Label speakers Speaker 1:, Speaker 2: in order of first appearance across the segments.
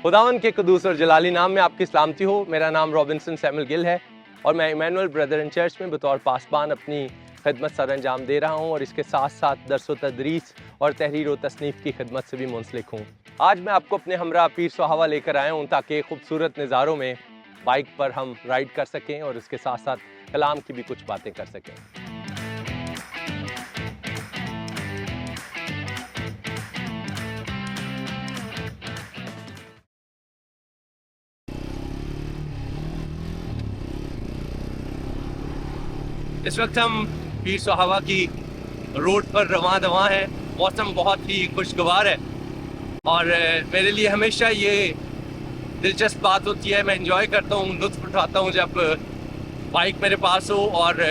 Speaker 1: खुदावन के कुदूस और जलाली नाम में आपकी सलामती हो। मेरा नाम रॉबिन्सन सैमुअल गिल है और मैं इमैनुअल ब्रदरन चर्च में बतौर पासबान अपनी खिदमत सर अंजाम दे रहा हूँ और इसके साथ साथ दर्स व तदरीस और तहरीर व तसनीफ़ की खिदमत से भी मुंसलिक हूँ। आज मैं आपको अपने हमरा पीर सुहावा लेकर आया हूँ ताकि खूबसूरत नज़ारों में बाइक पर हम राइड कर सकें और इसके साथ साथ कलाम की भी कुछ बातें कर सकें। इस वक्त हम पीर सुहावा की रोड पर रवां दवां हैं। मौसम बहुत ही खुशगवार है और मेरे लिए हमेशा ये दिलचस्प बात होती है, मैं एंजॉय करता हूँ, लुत्फ़ उठाता हूँ जब बाइक मेरे पास हो और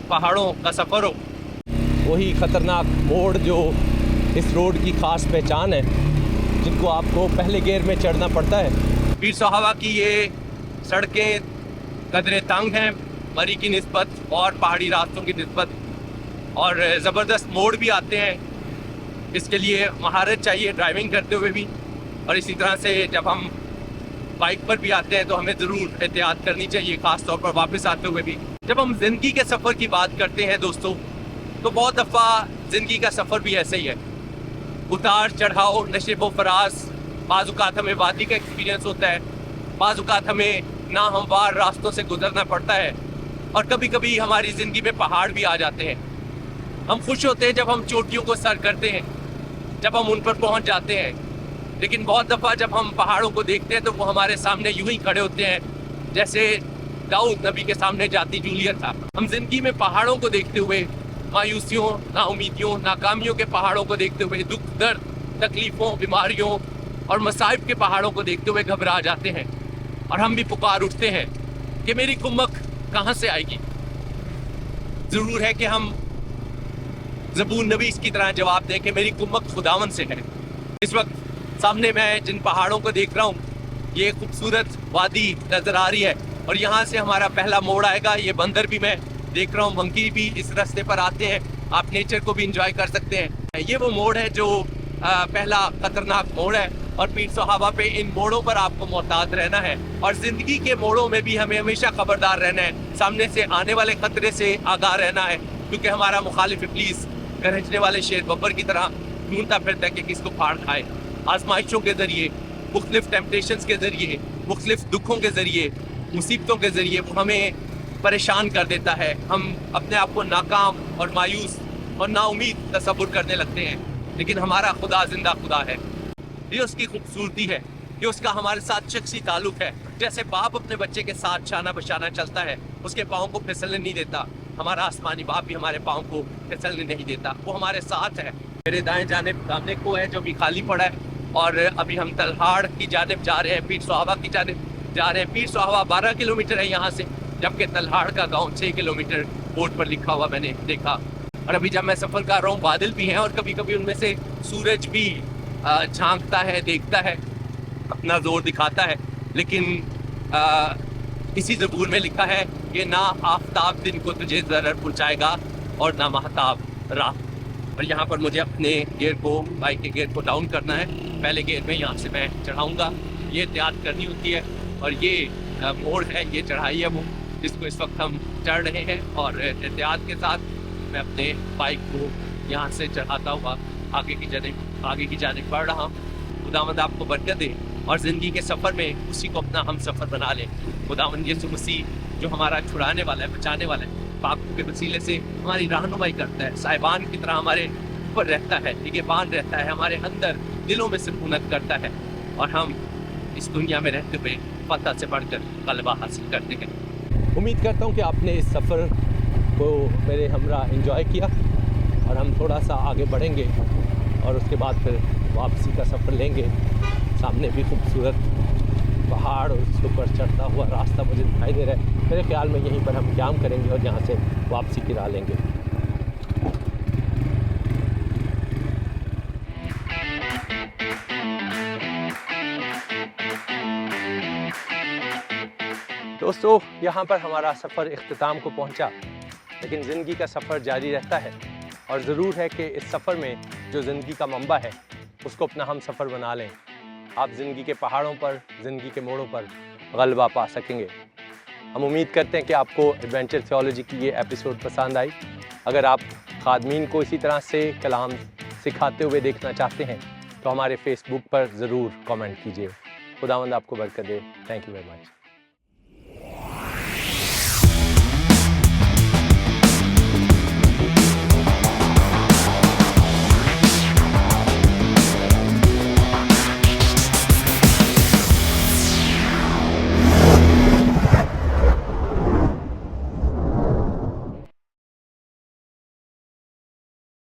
Speaker 1: पहाड़ों का सफ़र हो। वही ख़तरनाक मोड़ जो इस रोड की ख़ास पहचान है, जिनको आपको पहले गियर में चढ़ना पड़ता है। पीर सुहावा की ये सड़कें कदरे तंग हैं मरी की निस्बत और पहाड़ी रास्तों की निस्बत, और ज़बरदस्त मोड़ भी आते हैं। इसके लिए महारत चाहिए ड्राइविंग करते हुए भी, और इसी तरह से जब हम बाइक पर भी आते हैं तो हमें ज़रूर एहतियात करनी चाहिए, ख़ास तौर पर वापस आते हुए भी। जब हम ज़िंदगी के सफ़र की बात करते हैं दोस्तों, तो बहुत दफ़ा ज़िंदगी का सफ़र भी ऐसे ही है, उतार चढ़ाव, नशेब व फराज। बाज़-औक़ात हमें वादी का एक्सपीरियंस होता है, बाज़-औक़ात हमें नाहमवार रास्तों से गुजरना पड़ता है, और कभी कभी हमारी ज़िंदगी में पहाड़ भी आ जाते हैं। हम खुश होते हैं जब हम चोटियों को सर करते हैं, जब हम उन पर पहुंच जाते हैं, लेकिन बहुत दफ़ा जब हम पहाड़ों को देखते हैं तो वो हमारे सामने यूं ही खड़े होते हैं जैसे दाऊद नबी के सामने जाती जूलियत था। हम ज़िंदगी में पहाड़ों को देखते हुए मायूसियों, नाउमीदियों, नाकामियों के पहाड़ों को देखते हुए, दुख दर्द, तकलीफ़ों, बीमारियों और मसाइब के पहाड़ों को देखते हुए घबरा जाते हैं, और हम भी पुकार उठते हैं कि मेरी कुम्मक कहाँ से आएगी। ज़रूर है कि हम ज़बूर नबीस की तरह जवाब दें कि मेरी कुम्मक खुदावन से है। इस वक्त सामने मैं जिन पहाड़ों को देख रहा हूँ, ये खूबसूरत वादी नज़र आ रही है, और यहाँ से हमारा पहला मोड़ आएगा। ये बंदर भी मैं देख रहा हूँ, मंकी भी इस रास्ते पर आते हैं, आप नेचर को भी इंजॉय कर सकते हैं। ये वो मोड़ है जो पहला ख़तरनाक मोड़ है, और पीर सुहावा पे इन मोड़ों पर आपको मोहतात रहना है, और ज़िंदगी के मोड़ों में भी हमें हमेशा खबरदार रहना है, सामने से आने वाले ख़तरे से आगाह रहना है, क्योंकि हमारा मुखालिफ इब्लीस गरजने वाले शेर बब्बर की तरह ढूंढता फिरता है कि किसको फाड़ खाए। आजमाइशों के ज़रिए, मुख्तलिफ टेम्पटेशंस के ज़रिए, मुख्तलिफ दुखों के ज़रिए, मुसीबतों के ज़रिए वो हमें परेशान कर देता है। हम अपने आप को नाकाम और मायूस और नाउमीद तसव्वुर करने लगते हैं, लेकिन हमारा खुदा जिंदा खुदा है। ये उसकी खूबसूरती है, ये उसका हमारे साथ शख्सी ताल्लुक है। जैसे बाप अपने बच्चे के साथ शाना बशाना चलता है, उसके पाँव को फिसलने नहीं देता, हमारा आसमानी बाप भी हमारे पाँव को फिसलने नहीं देता, वो हमारे साथ है। मेरे दाएं जानिब सामने को है जो भी खाली पड़ा है, और अभी हम तलहाड़ की जानिब जा रहे हैं, पीर सुहावा की जानिब जा रहे हैं। पीर सुहावा 12 किलोमीटर है यहाँ से, जबकि तलहाड़ का गाँव 6 किलोमीटर बोर्ड पर लिखा हुआ मैंने देखा। और अभी जब मैं सफ़र कर रहा हूँ, बादल भी हैं, और कभी कभी उनमें से सूरज भी झांकता है, देखता है, अपना जोर दिखाता है। लेकिन इसी ज़बूर में लिखा है कि ना आफताब दिन को तुझे ज़रर पहुँचाएगा और ना महताब रात। और यहाँ पर मुझे अपने गियर को, बाइक के गियर को डाउन करना है। पहले गियर में यहाँ से मैं चढ़ाऊँगा, ये एहतियात करनी होती है। और ये मोड़ है, ये चढ़ाई है वो जिसको इस वक्त हम चढ़ रहे हैं, और एहतियात के साथ मैं अपने बाइक को यहाँ से चढ़ाता हुआ आगे की जानिब बढ़ रहा हूँ। खुदावंद आपको बरकत दे, और ज़िंदगी के सफ़र में उसी को अपना हम सफ़र बना लें। खुदावंद यीशु मसीह जो हमारा छुड़ाने वाला है, बचाने वाला है, पापों के वसीले से हमारी रहनुमाई करता है, साहिबान की तरह हमारे ऊपर रहता है, निगहबान रहता है, हमारे अंदर दिलों में सुकूनत करता है, और हम इस दुनिया में रहते हुए फतह से बढ़कर गलबा हासिल करते हैं। उम्मीद करता हूँ कि आपने इस सफ़र को मेरे हमरा एंजॉय किया, और हम थोड़ा सा आगे बढ़ेंगे और उसके बाद फिर वापसी का सफ़र लेंगे। सामने भी खूबसूरत पहाड़ और उसके ऊपर चढ़ता हुआ रास्ता मुझे दिखाई दे रहा है। मेरे ख्याल में यहीं पर हम क्याम करेंगे और यहाँ से वापसी की राह लेंगे। दोस्तों, यहाँ पर हमारा सफ़र इख्तिताम को पहुँचा, लेकिन ज़िंदगी का सफ़र जारी रहता है, और ज़रूर है कि इस सफ़र में जो ज़िंदगी का मंबा है उसको अपना हम सफ़र बना लें।
Speaker 2: आप ज़िंदगी के पहाड़ों पर, ज़िंदगी के मोड़ों पर गलबा पा सकेंगे। हम उम्मीद करते हैं कि आपको एडवेंचर थियोलॉजी की ये एपिसोड पसंद आई। अगर आप खादमीन को इसी तरह से कलाम सिखाते हुए देखना चाहते हैं तो हमारे फेसबुक पर ज़रूर कमेंट कीजिए। खुदावंद आपको बरकत दे। Thank you very much.